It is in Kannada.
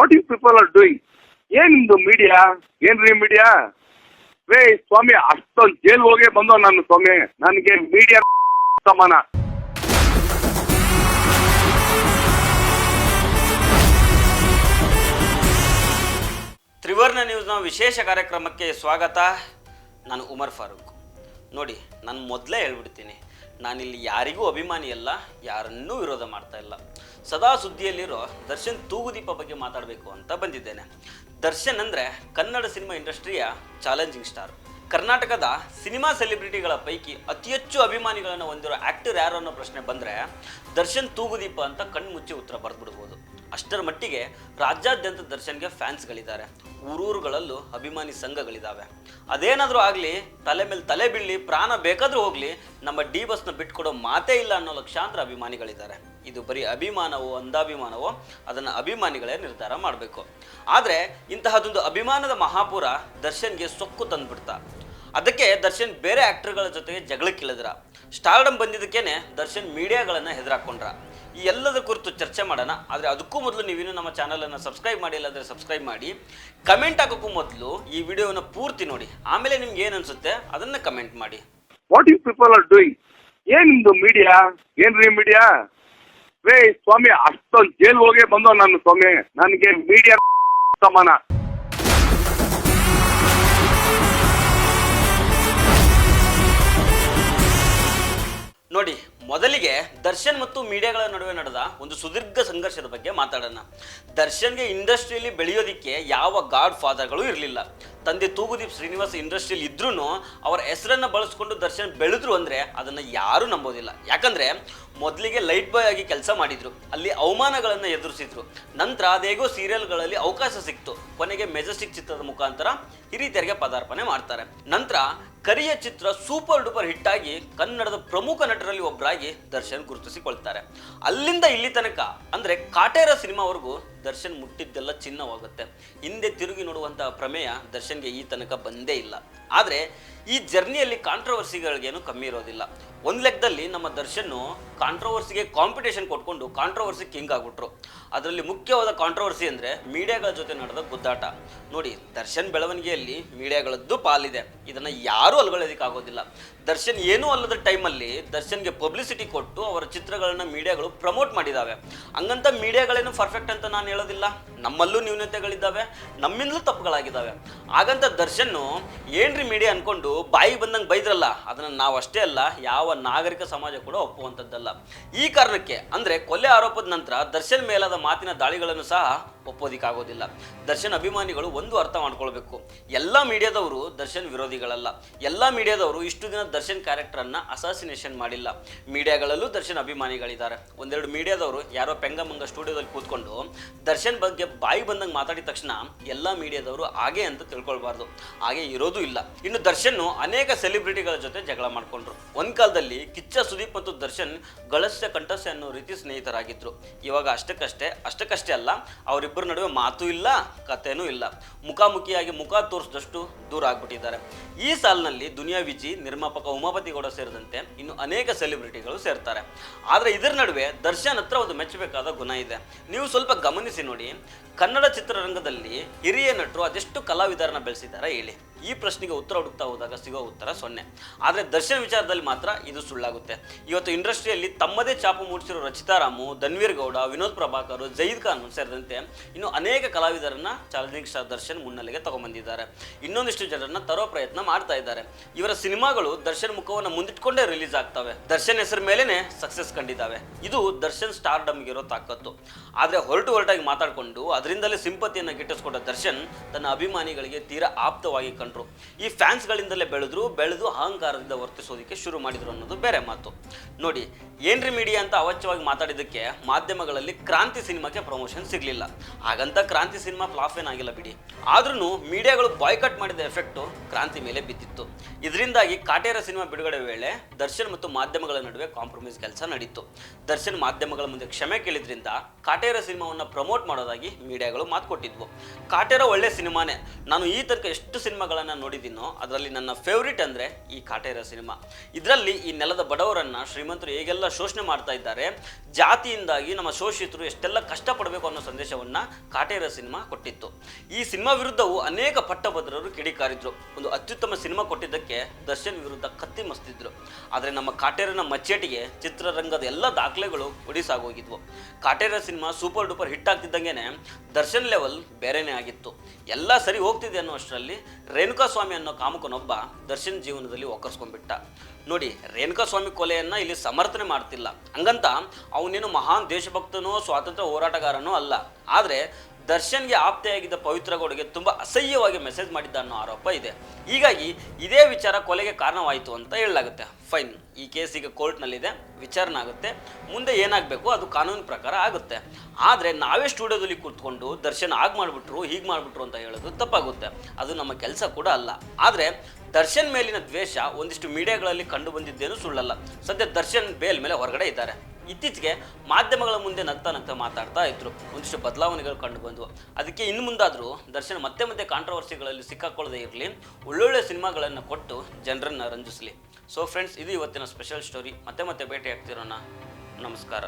What you people are doing? ಏನ್ ನಿಮ್ದು ಮೀಡಿಯಾ? ಏನ್ರಿ ಮೀಡಿಯಾ? ರೇ ಸ್ವಾಮಿ, ಅಷ್ಟೊಂದು ಜೈಲ್ ಹೋಗಿ ಬಂದೋ ನಾನು ಸ್ವಾಮಿ. ನನಗೆ ಮೀಡಿಯಾ ಸಮಾನ. ತ್ರಿವರ್ಣ ನ್ಯೂಸ್ನ ವಿಶೇಷ ಕಾರ್ಯಕ್ರಮಕ್ಕೆ ಸ್ವಾಗತ. ನಾನು ಉಮರ್ ಫಾರೂಕ್. ನೋಡಿ, ನಾನು ಮೊದಲೇ ಹೇಳ್ಬಿಡ್ತೀನಿ, ನಾನಿಲ್ಲಿ ಯಾರಿಗೂ ಅಭಿಮಾನಿ ಅಲ್ಲ, ಯಾರನ್ನೂ ವಿರೋಧ ಮಾಡ್ತಾ ಇಲ್ಲ. ಸದಾ ಸುದ್ದಿಯಲ್ಲಿರೋ ದರ್ಶನ್ ತೂಗುದೀಪ ಬಗ್ಗೆ ಮಾತಾಡಬೇಕು ಅಂತ ಬಂದಿದ್ದೇನೆ. ದರ್ಶನ್ ಅಂದರೆ ಕನ್ನಡ ಸಿನಿಮಾ ಇಂಡಸ್ಟ್ರಿಯ ಚಾಲೆಂಜಿಂಗ್ ಸ್ಟಾರ್. ಕರ್ನಾಟಕದ ಸಿನಿಮಾ ಸೆಲೆಬ್ರಿಟಿಗಳ ಪೈಕಿ ಅತಿ ಹೆಚ್ಚು ಅಭಿಮಾನಿಗಳನ್ನು ಹೊಂದಿರೋ ಆ್ಯಕ್ಟರ್ ಯಾರು ಅನ್ನೋ ಪ್ರಶ್ನೆ ಬಂದರೆ ದರ್ಶನ್ ತೂಗುದೀಪ ಅಂತ ಕಣ್ಮುಚ್ಚಿ ಉತ್ತರ ಬರೆದ್ಬಿಡ್ಬೋದು. ಅಷ್ಟರ ಮಟ್ಟಿಗೆ ರಾಜ್ಯಾದ್ಯಂತ ದರ್ಶನ್ಗೆ ಫ್ಯಾನ್ಸ್ಗಳಿದ್ದಾರೆ. ಊರೂರುಗಳಲ್ಲೂ ಅಭಿಮಾನಿ ಸಂಘಗಳಿದ್ದಾವೆ. ಅದೇನಾದರೂ ಆಗಲಿ, ತಲೆ ಮೇಲೆ ತಲೆ ಬೀಳಲಿ, ಪ್ರಾಣ ಬೇಕಾದರೂ ಹೋಗಲಿ, ನಮ್ಮ ಡಿ ಬಸ್ನ ಬಿಟ್ಕೊಡೋ ಮಾತೇ ಇಲ್ಲ ಅನ್ನೋ ಲಕ್ಷಾಂತರ ಅಭಿಮಾನಿಗಳಿದ್ದಾರೆ. ಇದು ಬರೀ ಅಭಿಮಾನವೋ ಅಂಧಾಭಿಮಾನವೋ ಅದನ್ನು ಅಭಿಮಾನಿಗಳೇ ನಿರ್ಧಾರ ಮಾಡಬೇಕು. ಆದರೆ ಇಂತಹದೊಂದು ಅಭಿಮಾನದ ಮಹಾಪುರ ದರ್ಶನ್ಗೆ ಸೊಕ್ಕು ತಂದುಬಿಡ್ತಾ. ಅದಕ್ಕೆ ದರ್ಶನ್ ಬೇರೆ ಆ್ಯಕ್ಟರ್ಗಳ ಜೊತೆಗೆ ಜಗಳಕ್ಕಿಳಿದ್ರ. ಸ್ಟಾರ್ಡಮ್ ಬಂದಿದ್ದಕ್ಕೇನೆ ದರ್ಶನ್ ಮೀಡಿಯಾಗಳನ್ನು ಹೆದರಾಕೊಂಡ್ರ. ಈ ಎಲ್ಲದರ ಕುರಿತು ಚರ್ಚೆ ಮಾಡೋಣ. ಆದರೆ ಅದಕ್ಕೂ ಮೊದಲು ನೀವಿನ್ನೂ ನಮ್ಮ ಚಾನಲನ್ನು ಸಬ್ಸ್ಕ್ರೈಬ್ ಮಾಡಿಲ್ಲ ಅಂದರೆ ಸಬ್ಸ್ಕ್ರೈಬ್ ಮಾಡಿ. ಕಮೆಂಟ್ ಹಾಕೋಕ್ಕೂ ಮೊದಲು ಈ ವಿಡಿಯೋನ ಪೂರ್ತಿ ನೋಡಿ, ಆಮೇಲೆ ನಿಮ್ಗೆ ಏನು ಅನಿಸುತ್ತೆ ಅದನ್ನು ಕಮೆಂಟ್ ಮಾಡಿ. What you people are doing? ಏನ್ ನಿಮ್ದು ಮೀಡಿಯಾ? ಏನ್ರಿ ಮೀಡಿಯಾ? ರೇ ಸ್ವಾಮಿ, ಅಷ್ಟೊಂದು ಜೈಲ್ ಹೋಗಿ ಬಂದೋ ನಾನು ಸ್ವಾಮಿ. ನನಗೆ ಮೀಡಿಯಾ ಸಮಾನ. ನೋಡಿ, ಮೊದಲಿಗೆ ದರ್ಶನ್ ಮತ್ತು ಮೀಡಿಯಾಗಳ ನಡುವೆ ನಡೆದ ಒಂದು ಸುದೀರ್ಘ ಸಂಘರ್ಷದ ಬಗ್ಗೆ ಮಾತಾಡೋಣ. ದರ್ಶನ್ಗೆ ಇಂಡಸ್ಟ್ರಿಯಲ್ಲಿ ಬೆಳೆಯೋದಿಕ್ಕೆ ಯಾವ ಗಾಡ್ ಫಾದರ್ಗಳು ಇರಲಿಲ್ಲ. ತಂದೆ ತೂಗುದೀಪ್ ಶ್ರೀನಿವಾಸ್ ಇಂಡಸ್ಟ್ರಿಯಲ್ಲಿ ಇದ್ರೂ ಅವರ ಹೆಸರನ್ನು ಬಳಸ್ಕೊಂಡು ದರ್ಶನ್ ಬೆಳೆದ್ರು ಅಂದರೆ ಅದನ್ನು ಯಾರೂ ನಂಬೋದಿಲ್ಲ. ಯಾಕಂದರೆ ಮೊದಲಿಗೆ ಲೈಟ್ ಬಾಯ್ ಆಗಿ ಕೆಲಸ ಮಾಡಿದ್ರು, ಅಲ್ಲಿ ಅವಮಾನಗಳನ್ನು ಎದುರಿಸಿದ್ರು. ನಂತರ ಅದೇಗೋ ಸೀರಿಯಲ್ಗಳಲ್ಲಿ ಅವಕಾಶ ಸಿಕ್ತು. ಕೊನೆಗೆ ಮೆಜೆಸ್ಟಿಕ್ ಚಿತ್ರದ ಮುಖಾಂತರ ಹಿರಿತೆರೆಗೆ ಪದಾರ್ಪಣೆ ಮಾಡ್ತಾರೆ. ನಂತರ ಕರಿಯ ಚಿತ್ರ ಸೂಪರ್ ಡೂಪರ್ ಹಿಟ್ ಆಗಿ ಕನ್ನಡದ ಪ್ರಮುಖ ನಟರಲ್ಲಿ ಒಬ್ಬರಾಗಿ ದರ್ಶನ್ ಗುರುತಿಸಿಕೊಳ್ತಾರೆ. ಅಲ್ಲಿಂದ ಇಲ್ಲಿ ತನಕ ಅಂದರೆ ಕಾಟೇರ ಸಿನಿಮಾವರೆಗೂ ದರ್ಶನ್ ಮುಟ್ಟಿದ್ದೆಲ್ಲ ಚಿನ್ನವಾಗುತ್ತೆ. ಹಿಂದೆ ತಿರುಗಿ ನೋಡುವಂತಹ ಪ್ರಮೇಯ ದರ್ಶನ್ಗೆ ಈ ತನಕ ಬಂದೇ ಇಲ್ಲ. ಆದರೆ ಈ ಜರ್ನಿಯಲ್ಲಿ ಕಾಂಟ್ರವರ್ಸಿಗಳಿಗೇನು ಕಮ್ಮಿ ಇರೋದಿಲ್ಲ. ಒಂದು ಲೆಕ್ಕದಲ್ಲಿ ನಮ್ಮ ದರ್ಶನ್ನು ಕಾಂಟ್ರವರ್ಸಿಗೆ ಕಾಂಪಿಟೇಷನ್ ಕೊಟ್ಕೊಂಡು ಕಾಂಟ್ರವರ್ಸಿ ಕಿಂಗ್ ಆಗ್ಬಿಟ್ರು. ಅದರಲ್ಲಿ ಮುಖ್ಯವಾದ ಕಾಂಟ್ರವರ್ಸಿ ಅಂದರೆ ಮೀಡಿಯಾಗಳ ಜೊತೆ ನಡೆದ ಗುದ್ದಾಟ. ನೋಡಿ, ದರ್ಶನ್ ಬೆಳವಣಿಗೆಯಲ್ಲಿ ಮೀಡಿಯಾಗಳದ್ದು ಪಾಲಿದೆ. ಇದನ್ನು ಯಾರೂ ಅಲ್ಗೊಳ್ಳೋದಕ್ಕಾಗೋದಿಲ್ಲ. ದರ್ಶನ್ ಏನೂ ಅಲ್ಲದ ಟೈಮಲ್ಲಿ ದರ್ಶನ್ಗೆ ಪಬ್ಲಿಸಿಟಿ ಕೊಟ್ಟು ಅವರ ಚಿತ್ರಗಳನ್ನ ಮೀಡಿಯಾಗಳು ಪ್ರಮೋಟ್ ಮಾಡಿದ್ದಾವೆ. ಹಂಗಂತ ಮೀಡಿಯಾಗಳೇನು ಪರ್ಫೆಕ್ಟ್ ಅಂತ ನಾನು ಹೇಳೋದಿಲ್ಲ. ನಮ್ಮಲ್ಲೂ ನ್ಯೂನತೆಗಳಿದ್ದಾವೆ, ನಮ್ಮಿಂದಲೂ ತಪ್ಪುಗಳಾಗಿದ್ದಾವೆ. ಹಾಗಂತ ದರ್ಶನ್ನು ಏನ್ರಿ ಮೀಡಿಯಾ ಅನ್ಕೊಂಡು ಬಾಯಿಗೆ ಬಂದಂಗೆ ಬೈದ್ರಲ್ಲ, ಅದನ್ನು ನಾವು ಅಷ್ಟೇ ಅಲ್ಲ, ಯಾವ ನಾಗರಿಕ ಸಮಾಜ ಕೂಡ ಒಪ್ಪುವಂಥದ್ದಲ್ಲ. ಈ ಕಾರಣಕ್ಕೆ ಅಂದರೆ ಕೊಲೆ ಆರೋಪದ ನಂತರ ದರ್ಶನ್ ಮೇಲಾದ ಮಾತಿನ ದಾಳಿಗಳನ್ನು ಸಹ ಒಪ್ಪೋದಿಕ್ಕಾಗೋದಿಲ್ಲ. ದರ್ಶನ್ ಅಭಿಮಾನಿಗಳು ಒಂದು ಅರ್ಥ ಮಾಡ್ಕೊಳ್ಬೇಕು, ಎಲ್ಲ ಮೀಡಿಯಾದವರು ದರ್ಶನ್ ವಿರೋಧಿಗಳಲ್ಲ. ಎಲ್ಲ ಮೀಡಿಯಾದವರು ಇಷ್ಟು ದಿನ ದರ್ಶನ್ ಕ್ಯಾರೆಕ್ಟರನ್ನು ಅಸಾಸಿನೇಷನ್ ಮಾಡಿಲ್ಲ. ಮೀಡಿಯಾಗಳಲ್ಲೂ ದರ್ಶನ್ ಅಭಿಮಾನಿಗಳಿದ್ದಾರೆ. ಒಂದೆರಡು ಮೀಡಿಯಾದವರು ಯಾರೋ ಪೆಂಗಮಂಗ ಸ್ಟುಡಿಯೋದಲ್ಲಿ ಕೂತ್ಕೊಂಡು ದರ್ಶನ್ ಬಗ್ಗೆ ಬಾಯಿ ಬಂದಂಗೆ ಮಾತಾಡಿದ ತಕ್ಷಣ ಎಲ್ಲ ಮೀಡಿಯಾದವರು ಹಾಗೆ ಅಂತ ತಿಳ್ಕೊಳ್ಬಾರ್ದು. ಹಾಗೆ ಇರೋದು ಇಲ್ಲ. ಇನ್ನು ದರ್ಶನ್ ಅನೇಕ ಸೆಲೆಬ್ರಿಟಿಗಳ ಜೊತೆ ಜಗಳ ಮಾಡಿಕೊಂಡ್ರು. ಒಂದು ಕಾಲದಲ್ಲಿ ಕಿಚ್ಚ ಸುದೀಪ್ ಮತ್ತು ದರ್ಶನ್ ಗಳಸ್ಯ ಕಂಠಸ್ಯ ಅನ್ನೋ ರೀತಿ ಸ್ನೇಹಿತರಾಗಿದ್ರು. ಇವಾಗ ಅಷ್ಟಕ್ಕಷ್ಟೇ ಅಲ್ಲ, ಅವರಿಬ್ಬರ ನಡುವೆ ಮಾತು ಇಲ್ಲ, ಕಥೆನೂ ಇಲ್ಲ. ಮುಖಾಮುಖಿಯಾಗಿ ಮುಖ ತೋರಿಸಿದಷ್ಟು ದೂರ ಆಗ್ಬಿಟ್ಟಿದ್ದಾರೆ. ಈ ಸಾಲಿನಲ್ಲಿ ದುನಿಯಾ ವಿಜಿ, ನಿರ್ಮಾಪಕ ಉಮಾಪತಿ ಗೌಡ ಸೇರಿದಂತೆ ಇನ್ನು ಅನೇಕ ಸೆಲೆಬ್ರಿಟಿಗಳು ಸೇರ್ತಾರೆ. ಆದರೆ ಇದರ ನಡುವೆ ದರ್ಶನ್ ಹತ್ರ ಒಂದು ಮೆಚ್ಚಬೇಕಾದ ಗುಣ ಇದೆ. ನೀವು ಸ್ವಲ್ಪ ಗಮನಿಸಿ ನೋಡಿ, ಕನ್ನಡ ಚಿತ್ರರಂಗದಲ್ಲಿ ಹಿರಿಯ ನಟರು ಅದೆಷ್ಟು ಕಲಾವಿದರನ್ನ ಬೆಳೆಸಿದ್ದಾರೆ ಹೇಳಿ? ಈ ಪ್ರಶ್ನೆಗೆ ಉತ್ತರ ಹುಡುಕ್ತಾ ಹೋದಾಗ ಸಿಗೋ ಉತ್ತರ 0. ಆದರೆ ದರ್ಶನ್ ವಿಚಾರದಲ್ಲಿ ಮಾತ್ರ ಇದು ಸುಳ್ಳಾಗುತ್ತೆ. ಇವತ್ತು ಇಂಡಸ್ಟ್ರಿಯಲ್ಲಿ ತಮ್ಮದೇ ಛಾಪು ಮೂಡಿಸಿರೋ ರಚಿತಾ ರಾಮು, ಧನ್ವೀರ್ ಗೌಡ, ವಿನೋದ್ ಪ್ರಭಾಕರ್, ಜಯೀದ್ ಖಾನ್ ಸೇರಿದಂತೆ ಇನ್ನು ಅನೇಕ ಕಲಾವಿದರನ್ನ ಚಾಲೆಂಜಿಂಗ್ ಸ್ಟಾರ್ ದರ್ಶನ್ ಮುನ್ನೆಲೆಗೆ ತಗೊಂಡ್ಬಂದಿದ್ದಾರೆ. ಇನ್ನೊಂದಿಷ್ಟು ಜನರನ್ನ ತರೋ ಪ್ರಯತ್ನ ಮಾಡ್ತಾ ಇದ್ದಾರೆ. ಇವರ ಸಿನಿಮಾಗಳು ದರ್ಶನ್ ಮುಖವನ್ನು ಮುಂದಿಟ್ಕೊಂಡೇ ರಿಲೀಸ್ ಆಗ್ತವೆ. ದರ್ಶನ್ ಹೆಸರು ಮೇಲೇನೆ ಸಕ್ಸಸ್ ಕಂಡಿದ್ದಾವೆ. ಇದು ದರ್ಶನ್ ಸ್ಟಾರ್ಡಮ್ಗೆ ಇರೋ ತಾಕತ್ತು. ಆದರೆ ಹೊರಟಾಗಿ ಮಾತಾಡಿಕೊಂಡು ಅದರಿಂದಲೇ ಸಿಂಪತಿಯನ್ನು ಗಿಟ್ಟಿಸ್ಕೊಂಡ ದರ್ಶನ್ ತನ್ನ ಅಭಿಮಾನಿಗಳಿಗೆ ತೀರಾ ಆಪ್ತವಾಗಿ ಕಂಡ್ರು. ಈ ಫ್ಯಾನ್ಸ್ಗಳಿಂದಲೇ ಬೆಳೆದು ಅಹಂಕಾರದಿಂದ ವರ್ತಿಸೋದಕ್ಕೆ ಶುರು ಮಾಡಿದ್ರು ಅನ್ನೋದು ಬೇರೆ ಮಾತು. ನೋಡಿ, ಏನ್ರಿ ಮೀಡಿಯಾ ಅಂತ ಅವಶ್ಯವಾಗಿ ಮಾತಾಡಿದ್ದಕ್ಕೆ ಮಾಧ್ಯಮಗಳಲ್ಲಿ ಕ್ರಾಂತಿ ಸಿನಿಮಾಕ್ಕೆ ಪ್ರಮೋಷನ್ ಸಿಗಲಿಲ್ಲ. ಹಾಗಂತ ಕ್ರಾಂತಿ ಸಿನಿಮಾ ಫ್ಲಾಪ್ ಏನಾಗಿಲ್ಲ ಬಿಡಿ. ಆದ್ರೂ ಮೀಡಿಯಾಗಳು ಬಾಯ್ಕಟ್ ಮಾಡಿದ ಎಫೆಕ್ಟು ಕ್ರಾಂತಿ ಮೇಲೆ ಬಿದ್ದಿತ್ತು. ಇದರಿಂದಾಗಿ ಕಾಟೇರ ಸಿನಿಮಾ ಬಿಡುಗಡೆ ವೇಳೆ ದರ್ಶನ್ ಮತ್ತು ಮಾಧ್ಯಮಗಳ ನಡುವೆ ಕಾಂಪ್ರಮೈಸ್ ಕೆಲಸ ನಡೀತು. ದರ್ಶನ್ ಮಾಧ್ಯಮಗಳ ಮುಂದೆ ಕ್ಷಮೆ ಕೇಳಿದ್ರಿಂದ ಕಾಟೇರ ಸಿನಿಮಾವನ್ನು ಪ್ರಮೋಟ್ ಮಾಡೋದಾಗಿ ಮೀಡಿಯಾಗಳು ಮಾತು ಕೊಟ್ಟಿದ್ವು. ಕಾಟೇರ ಒಳ್ಳೆ ಸಿನಿಮಾನೇ, ನಾನು ಈ ತನಕ ಎಷ್ಟು ಸಿನಿಮಾಗಳ ಸಿನಿಮಾಗಳನ್ನು ನೋಡಿದ್ದೀನೋ ಅದರಲ್ಲಿ ನನ್ನ ಫೇವ್ರೇಟ್ ಅಂದರೆ ಈ ಕಾಟೇರ ಸಿನಿಮಾ. ಇದರಲ್ಲಿ ಈ ನೆಲದ ಬಡವರನ್ನು ಶ್ರೀಮಂತರು ಹೇಗೆಲ್ಲ ಶೋಷಣೆ ಮಾಡ್ತಾ ಇದ್ದಾರೆ, ಜಾತಿಯಿಂದಾಗಿ ನಮ್ಮ ಶೋಷಿತರು ಎಷ್ಟೆಲ್ಲ ಕಷ್ಟಪಡಬೇಕು ಅನ್ನೋ ಸಂದೇಶವನ್ನು ಕಾಟೇರ ಸಿನಿಮಾ ಕೊಟ್ಟಿತ್ತು. ಈ ಸಿನಿಮಾ ವಿರುದ್ಧವೂ ಅನೇಕ ಪಟ್ಟಭದ್ರರು ಕಿಡಿಕಾರಿದ್ರು. ಒಂದು ಅತ್ಯುತ್ತಮ ಸಿನಿಮಾ ಕೊಟ್ಟಿದ್ದಕ್ಕೆ ದರ್ಶನ್ ವಿರುದ್ಧ ಕತ್ತಿ ಮಸ್ತಿದ್ರು. ಆದರೆ ನಮ್ಮ ಕಾಟೇರನ ಮಚ್ಚೇಟಿಗೆ ಚಿತ್ರರಂಗದ ಎಲ್ಲ ದಾಖಲೆಗಳು ಒಡಿಸಾಗೋಗಿದ್ವು. Kaatera cinema super duper hit ಆಗ್ತಿದ್ದಂಗೆನೆ ದರ್ಶನ್ ಲೆವೆಲ್ ಬೇರೆನೇ ಆಗಿತ್ತು. ಎಲ್ಲ ಸರಿ ಹೋಗ್ತಿದೆ ಅನ್ನೋ ಅಷ್ಟರಲ್ಲಿ ರೇಣುಕಾಸ್ವಾಮಿ ಅನ್ನೋ ಕಾಮುಕನೊಬ್ಬ ದರ್ಶನ್ ಜೀವನದಲ್ಲಿ ಒಕ್ಕರ್ಸ್ಕೊಂಡ್ಬಿಟ್ಟ. ನೋಡಿ, ರೇಣುಕಾಸ್ವಾಮಿ ಕೊಲೆಯನ್ನು ಇಲ್ಲಿ ಸಮರ್ಥನೆ ಮಾಡ್ತಿಲ್ಲ, ಹಂಗಂತ ಅವನೇನು ಮಹಾನ್ ದೇಶಭಕ್ತನೋ ಸ್ವಾತಂತ್ರ್ಯ ಹೋರಾಟಗಾರನೋ ಅಲ್ಲ. ಆದರೆ ದರ್ಶನ್ಗೆ ಆಪ್ತೆಯಾಗಿದ್ದ ಪವಿತ್ರ ಗೌಡಗೆ ತುಂಬ ಅಸಹ್ಯವಾಗಿ ಮೆಸೇಜ್ ಮಾಡಿದ್ದ ಅನ್ನೋ ಆರೋಪ ಇದೆ. ಹೀಗಾಗಿ ಇದೇ ವಿಚಾರ ಕೊಲೆಗೆ ಕಾರಣವಾಯಿತು ಅಂತ ಹೇಳಲಾಗುತ್ತೆ. ಫೈನ್, ಈ ಕೇಸ್ ಈಗ ಕೋರ್ಟ್ನಲ್ಲಿದೆ, ವಿಚಾರಣೆ ಆಗುತ್ತೆ, ಮುಂದೆ ಏನಾಗಬೇಕು ಅದು ಕಾನೂನು ಪ್ರಕಾರ ಆಗುತ್ತೆ. ಆದರೆ ನಾವೇ ಸ್ಟುಡಿಯೋದಲ್ಲಿ ಕೂತ್ಕೊಂಡು ದರ್ಶನ್ ಆಗ ಮಾಡಿಬಿಟ್ರು ಹೀಗೆ ಮಾಡಿಬಿಟ್ರು ಅಂತ ಹೇಳೋದು ತಪ್ಪಾಗುತ್ತೆ. ಅದು ನಮ್ಮ ಕೆಲಸ ಕೂಡ ಅಲ್ಲ. ಆದರೆ ದರ್ಶನ್ ಮೇಲಿನ ದ್ವೇಷ ಒಂದಿಷ್ಟು ಮೀಡಿಯಾಗಳಲ್ಲಿ ಕಂಡು ಬಂದಿದ್ದೇನು ಸುಳ್ಳಲ್ಲ. ಸದ್ಯ ದರ್ಶನ್ ಬೇಲ್ ಮೇಲೆ ಹೊರಗಡೆ ಇದ್ದಾರೆ. ಇತ್ತೀಚೆಗೆ ಮಾಧ್ಯಮಗಳ ಮುಂದೆ ನಗ್ತಾ ಮಾತಾಡ್ತಾ ಇದ್ರು. ಒಂದಿಷ್ಟು ಬದಲಾವಣೆಗಳು ಕಂಡು ಬಂದವು. ಅದಕ್ಕೆ ಇನ್ನು ಮುಂದಾದರೂ ದರ್ಶನ್ ಮತ್ತೆ ಕಾಂಟ್ರವರ್ಸಿಗಳಲ್ಲಿ ಸಿಕ್ಕಾಕೊಳ್ಳದೆ ಇರಲಿ, ಒಳ್ಳೊಳ್ಳೆ ಸಿನಿಮಾಗಳನ್ನು ಕೊಟ್ಟು ಜನರನ್ನು ರಂಜಿಸಲಿ. ಸೊ ಫ್ರೆಂಡ್ಸ್, ಇದು ಇವತ್ತಿನ ಸ್ಪೆಷಲ್ ಸ್ಟೋರಿ. ಮತ್ತೆ ಭೇಟಿ ಆಗ್ತಿರೋಣ. ನಮಸ್ಕಾರ.